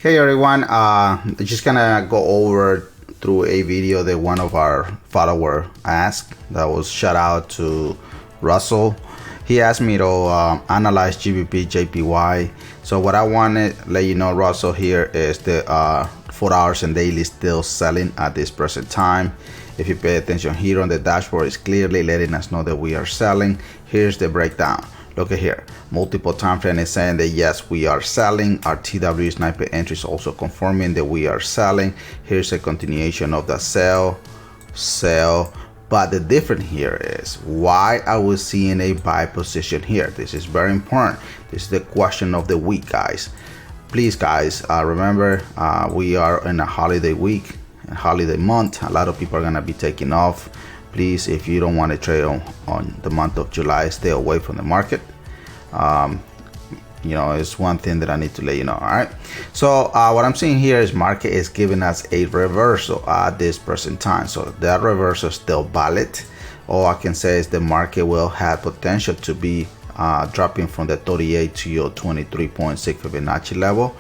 Hey everyone, just gonna go over through a video that one of our follower asked. That was shout out to Russell. He asked me to analyze GBPJPY. So what I want to let you know, Russell, here is the 4 hours and daily still selling at this present time. If you pay attention here on the dashboard, it's clearly letting us know that we are selling. Here's the breakdown. Look at here, multiple time frame is saying that yes, we are selling. Our TW sniper entry is also confirming that we are selling. Here's a continuation of the sell. But the difference here is why are we seeing a buy position here? This is very important. This is the question of the week, guys. Please, guys, remember we are in a holiday week, a holiday month. A lot of people are gonna be taking off. Please, if you don't want to trade on the month of July, stay away from the market. You know, it's one thing that I need to let you know. All right. So what I'm seeing here is market is giving us a reversal at this present time. So that reversal is still valid. All I can say is the market will have potential to be dropping from the 38 to your 23.6 Fibonacci level.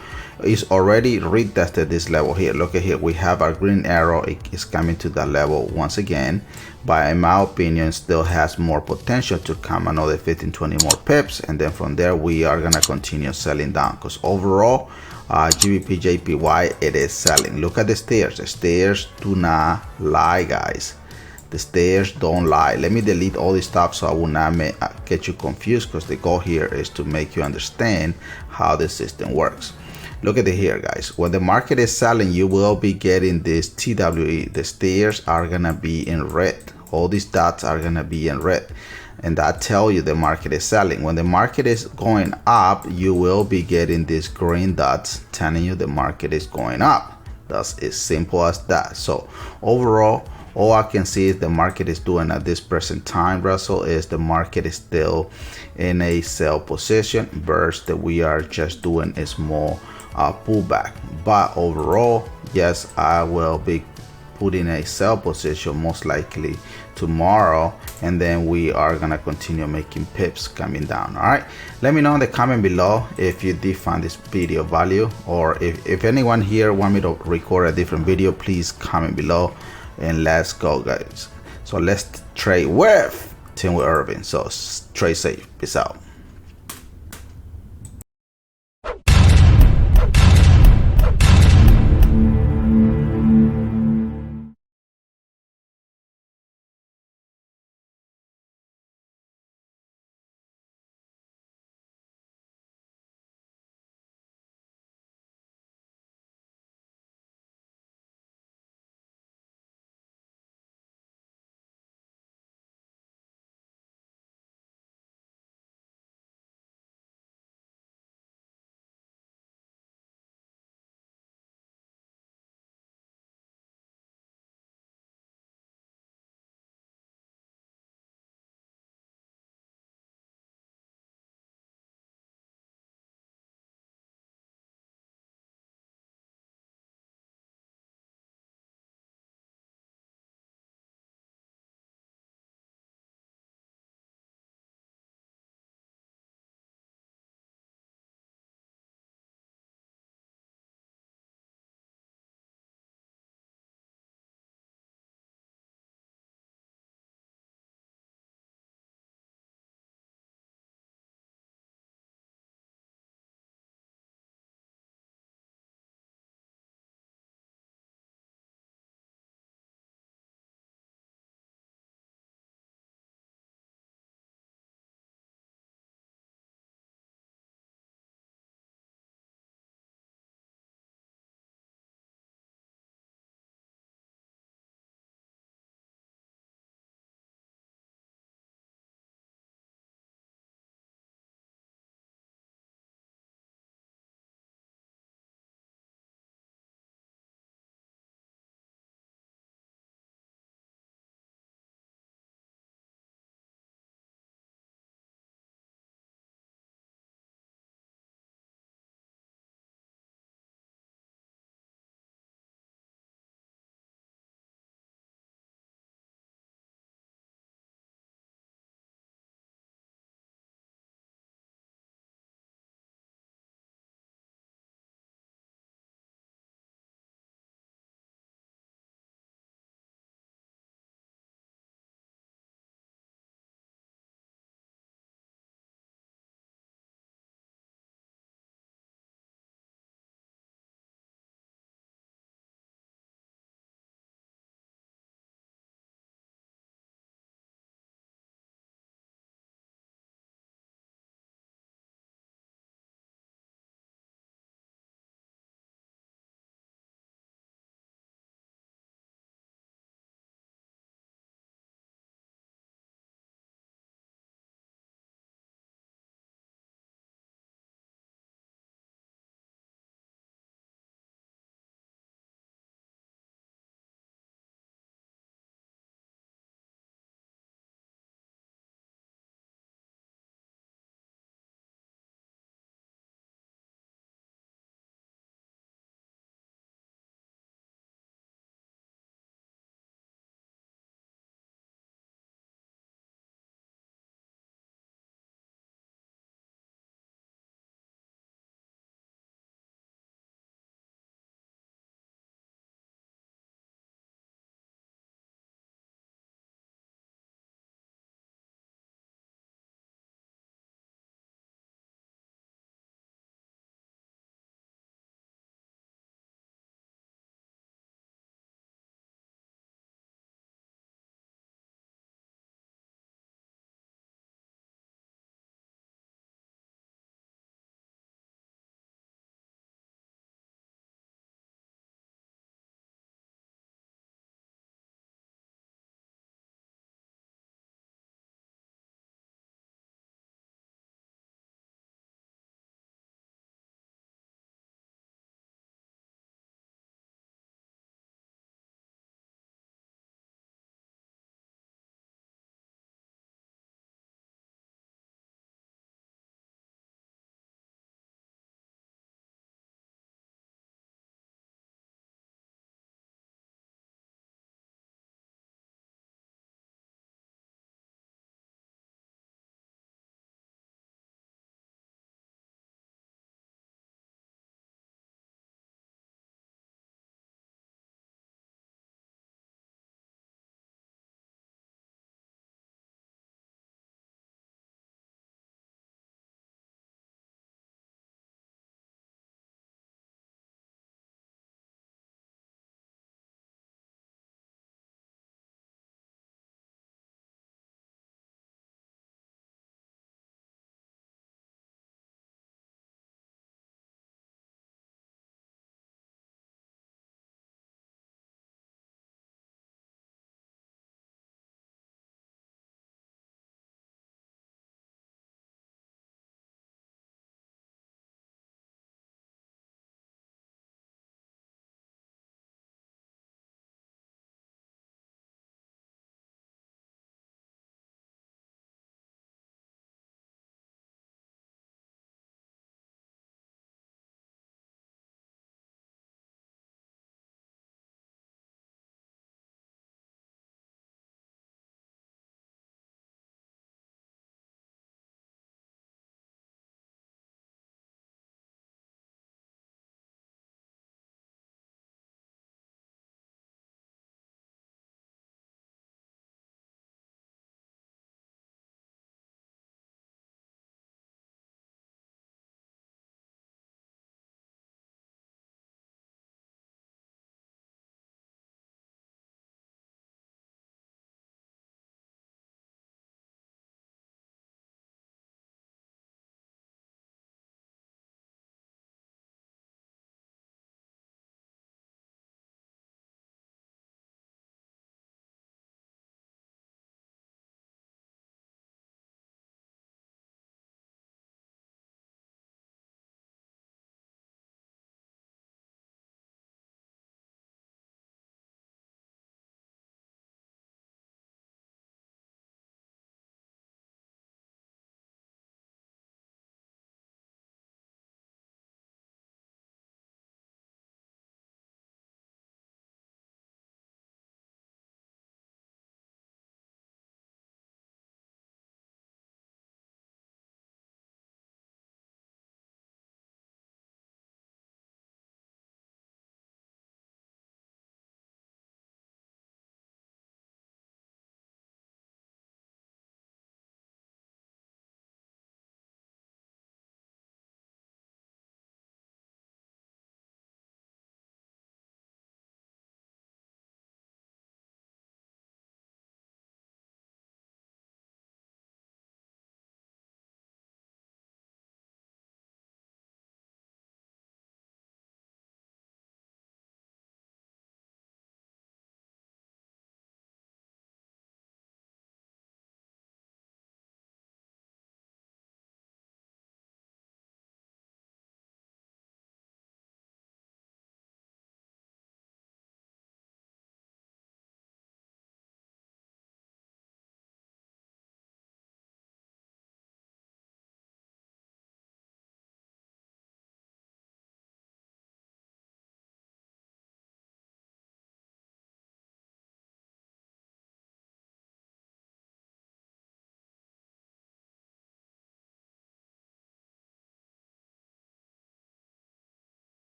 It's already retested this level here. Look at here, we have our green arrow. It is coming to that level once again, but in my opinion still has more potential to come another 15-20 more pips, and then from there we are gonna continue selling down, because overall GBPJPY, it is selling. Look at the stairs. The stairs do not lie, guys. The stairs don't lie. Let me delete all this stuff so I will not get you confused, because the goal here is to make you understand how the system works. Look at it here, guys. When the market is selling, you will be getting this TWE. The stairs are gonna be in red. All these dots are gonna be in red, and that tell you the market is selling. When the market is going up, you will be getting these green dots telling you the market is going up. That's as simple as that. So overall, all I can see is the market is doing at this present time, Russell, is the market is still in a sell position versus that we are just doing a small pullback. But overall, yes, I will be putting a sell position most likely tomorrow, and then we are gonna continue making pips coming down. All right, let me know in the comment below if you did find this video value, or if anyone here want me to record a different video, please comment below and let's go, guys. So let's trade with Team with Irving. So trade safe. Peace out.